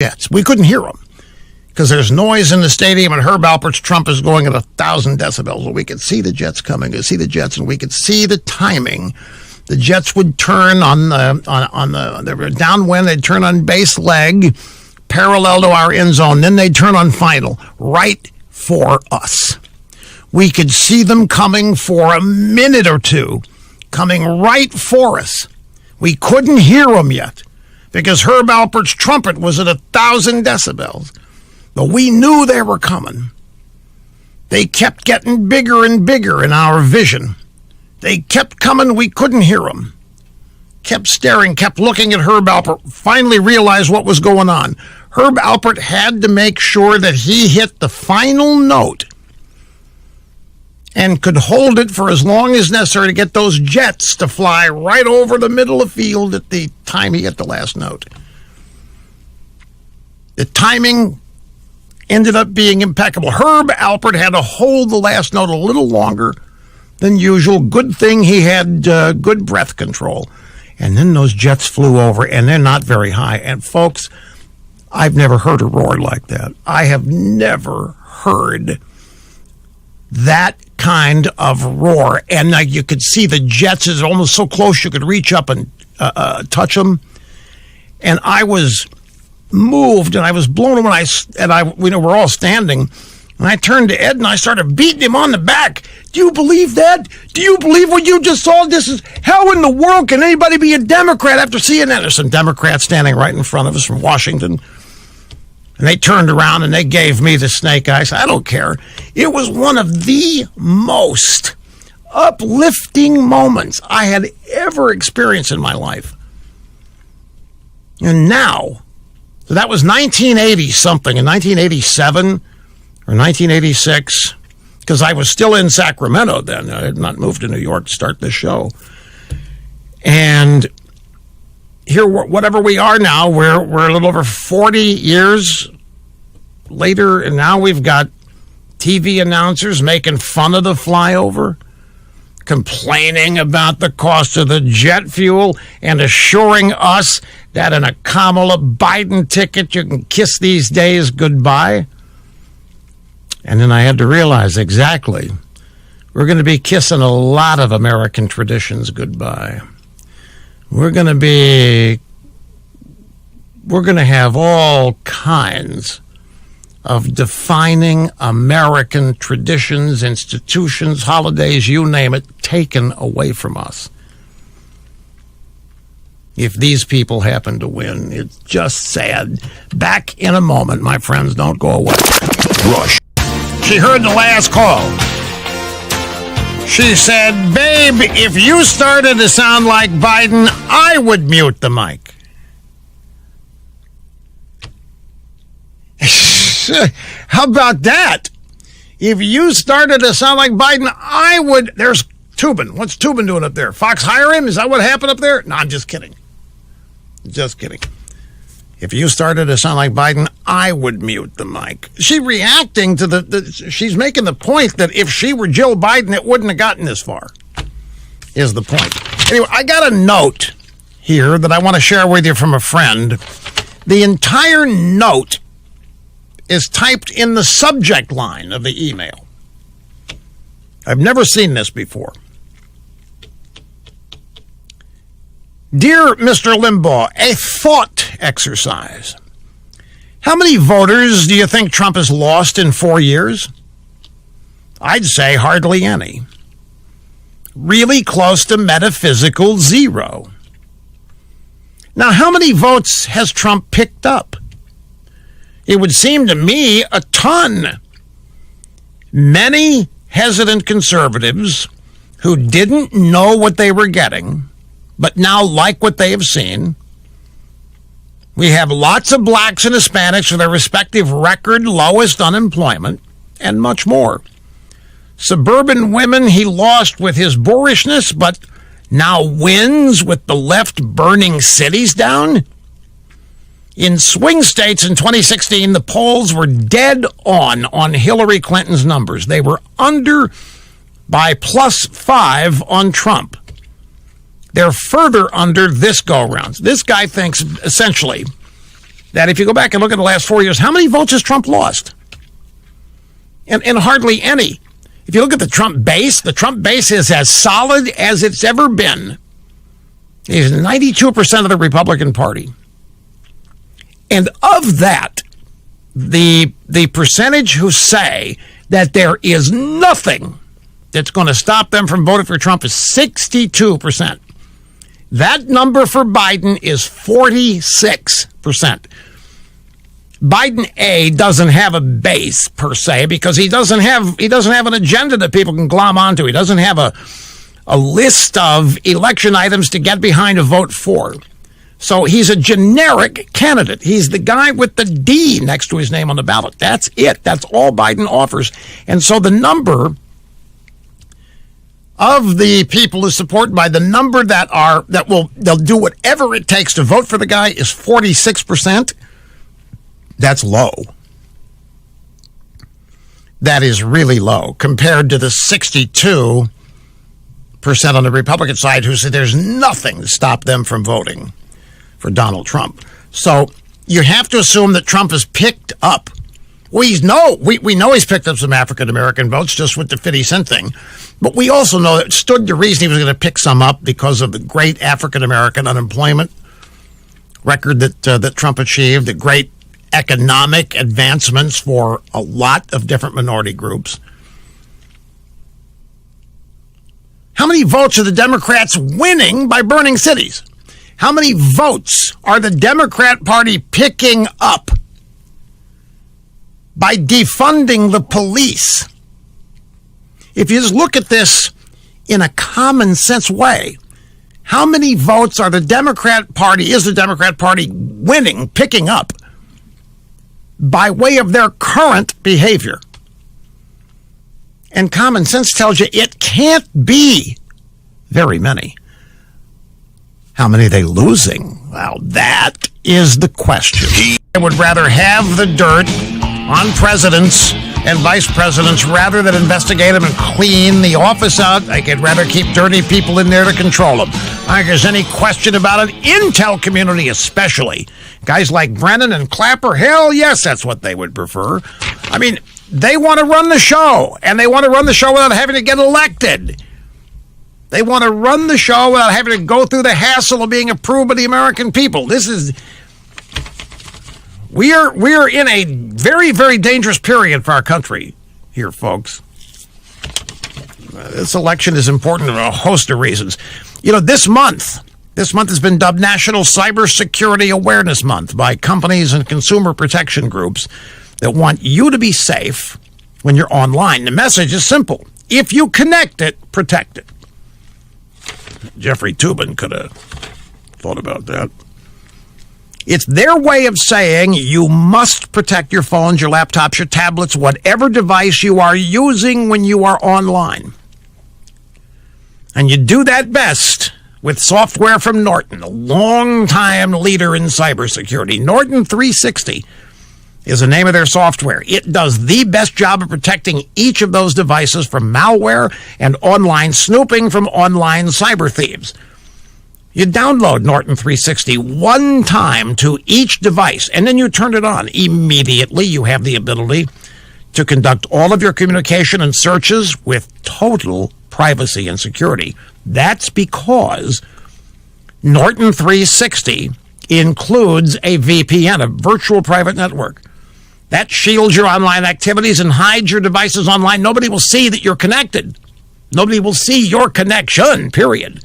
jets. We couldn't hear them because there's noise in the stadium, and Herb Alpert's Trump is going at 1,000 decibels. We could see the jets coming, and we could see the timing. The jets would turn they were downwind, they'd turn on base leg, parallel to our end zone. Then they'd turn on final, right for us. We could see them coming for a minute or two, coming right for us. We couldn't hear them yet because Herb Alpert's trumpet was at 1,000 decibels. But we knew they were coming. They kept getting bigger and bigger in our vision. They kept coming. We couldn't hear them. Kept staring, kept looking at Herb Alpert. Finally realized what was going on. Herb Alpert had to make sure that he hit the final note and could hold it for as long as necessary to get those jets to fly right over the middle of the field at the time he hit the last note. The timing ended up being impeccable. Herb Alpert had to hold the last note a little longer than usual. Good thing he had good breath control. And then those jets flew over, and they're not very high. And folks, I've never heard a roar like that. I have never heard that kind of roar. And you could see the jets is almost so close you could reach up and touch them. And I was moved, and I was blown away. We're all standing, and I turned to Ed and I started beating him on the back. Do you believe that? Do you believe what you just saw? This is, how in the world can anybody be a Democrat after seeing that? There's some Democrats standing right in front of us from Washington, and they turned around and they gave me the snake eyes. I don't care. It was one of the most uplifting moments I had ever experienced in my life. And now, so that was 1980 something, in 1987 or 1986, because I was still in Sacramento then. I had not moved to New York to start this show. And here, whatever we are now, we're a little over 40 years later, and now we've got TV announcers making fun of the flyover, complaining about the cost of the jet fuel, and assuring us that in a Kamala Biden ticket you can kiss these days goodbye. And then I had to realize exactly, we're going to be kissing a lot of American traditions goodbye. We're going to have all kinds of defining American traditions, institutions, holidays, you name it, taken away from us. If these people happen to win, it's just sad. Back in a moment, my friends, don't go away. Rush. She heard the last call. She said, babe, if you started to sound like Biden, I would mute the mic. How about that? If you started to sound like Biden, I would. There's Tubin. What's Tubin doing up there? Fox hire him? Is that what happened up there? No, I'm just kidding. Just kidding. If you started to sound like Biden, I would mute the mic. She's reacting to she's making the point that if she were Jill Biden, it wouldn't have gotten this far, is the point. Anyway, I got a note here that I want to share with you from a friend. The entire note is typed in the subject line of the email. I've never seen this before. Dear Mr. Limbaugh, a thought exercise. How many voters do you think Trump has lost in 4 years? I'd say hardly any. Really close to metaphysical zero. Now, how many votes has Trump picked up? It would seem to me a ton. Many hesitant conservatives who didn't know what they were getting, but now like what they have seen. We have lots of blacks and Hispanics with their respective record lowest unemployment, and much more. Suburban women he lost with his boorishness, but now wins with the left burning cities down. In swing states in 2016, the polls were dead on Hillary Clinton's numbers. They were under by +5 on Trump. They're further under this go-round. This guy thinks, essentially, that if you go back and look at the last 4 years, how many votes has Trump lost? And hardly any. If you look at the Trump base is as solid as it's ever been. He's 92% of the Republican Party. And of that, the percentage who say that there is nothing that's going to stop them from voting for Trump is 62%. That number for Biden is 46%. Biden A doesn't have a base per se because he doesn't have an agenda that people can glom onto. He doesn't have a list of election items to get behind a vote for. So he's a generic candidate. He's the guy with the D next to his name on the ballot. That's it. That's all Biden offers. And so the number of the people who support by the number they'll do whatever it takes to vote for the guy is 46%. That's low. That is really low compared to the 62% on the Republican side who said there's nothing to stop them from voting for Donald Trump. So you have to assume that Trump has picked up. We know he's picked up some African-American votes just with the 50 cent thing. But we also know it stood to reason he was going to pick some up because of the great African-American unemployment record that Trump achieved, the great economic advancements for a lot of different minority groups. How many votes are the Democrats winning by burning cities? How many votes are the Democrat Party picking up by defunding the police? If you just look at this in a common sense way, how many votes is the Democrat Party winning, picking up by way of their current behavior? And common sense tells you it can't be very many. How many are they losing? Well, that is the question. I would rather have the dirt on presidents and vice presidents rather than investigate them and clean the office out. I'd rather keep dirty people in there to control them. I think there's any question about it. Intel community especially. Guys like Brennan and Clapper, hell yes, that's what they would prefer. I mean, they want to run the show, and they want to run the show without having to get elected. They want to run the show without having to go through the hassle of being approved by the American people. We are in a very, very dangerous period for our country here, folks. This election is important for a host of reasons. You know, this month has been dubbed National Cybersecurity Awareness Month by companies and consumer protection groups that want you to be safe when you're online. The message is simple. If you connect it, protect it. Jeffrey Toobin could have thought about that. It's their way of saying you must protect your phones, your laptops, your tablets, whatever device you are using when you are online. And you do that best with software from Norton, a long-time leader in cybersecurity. Norton 360 is the name of their software. It does the best job of protecting each of those devices from malware and online snooping from online cyber thieves. You download Norton 360 one time to each device, and then you turn it on. Immediately, you have the ability to conduct all of your communication and searches with total privacy and security. That's because Norton 360 includes a VPN, a virtual private network. That shields your online activities and hides your devices online. Nobody will see that you're connected. Nobody will see your connection, period.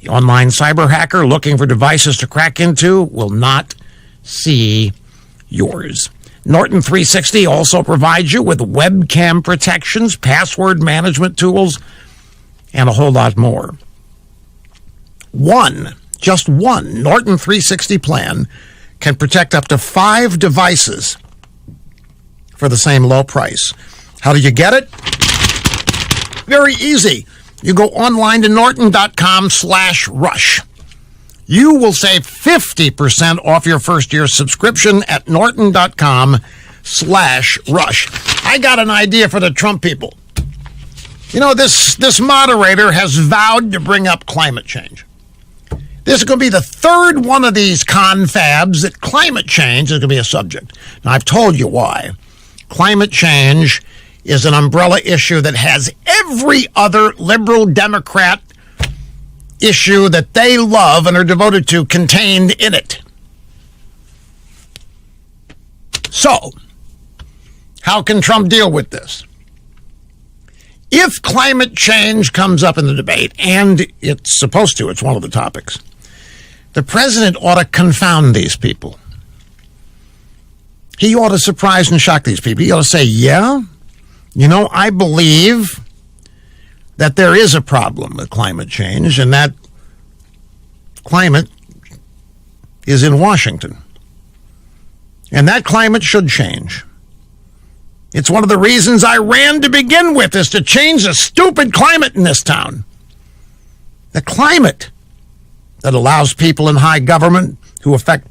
The online cyber hacker looking for devices to crack into will not see yours. Norton 360 also provides you with webcam protections, password management tools, and a whole lot more. Just one Norton 360 plan can protect up to 5 devices for the same low price. How do you get it? Very easy. You go online to norton.com/rush. You will save 50% off your first year subscription at norton.com/rush. I got an idea for the Trump people. You know, this moderator has vowed to bring up climate change. This is going to be the third one of these confabs that climate change is going to be a subject. Now, I've told you why. Climate change is an umbrella issue that has every other liberal Democrat issue that they love and are devoted to contained in it. So, how can Trump deal with this? If climate change comes up in the debate, and it's supposed to, it's one of the topics, the president ought to confound these people. He ought to surprise and shock these people. He ought to say, yeah, I believe that there is a problem with climate change, and that climate is in Washington. And that climate should change. It's one of the reasons I ran to begin with, is to change the stupid climate in this town. The climate that allows people in high government who affect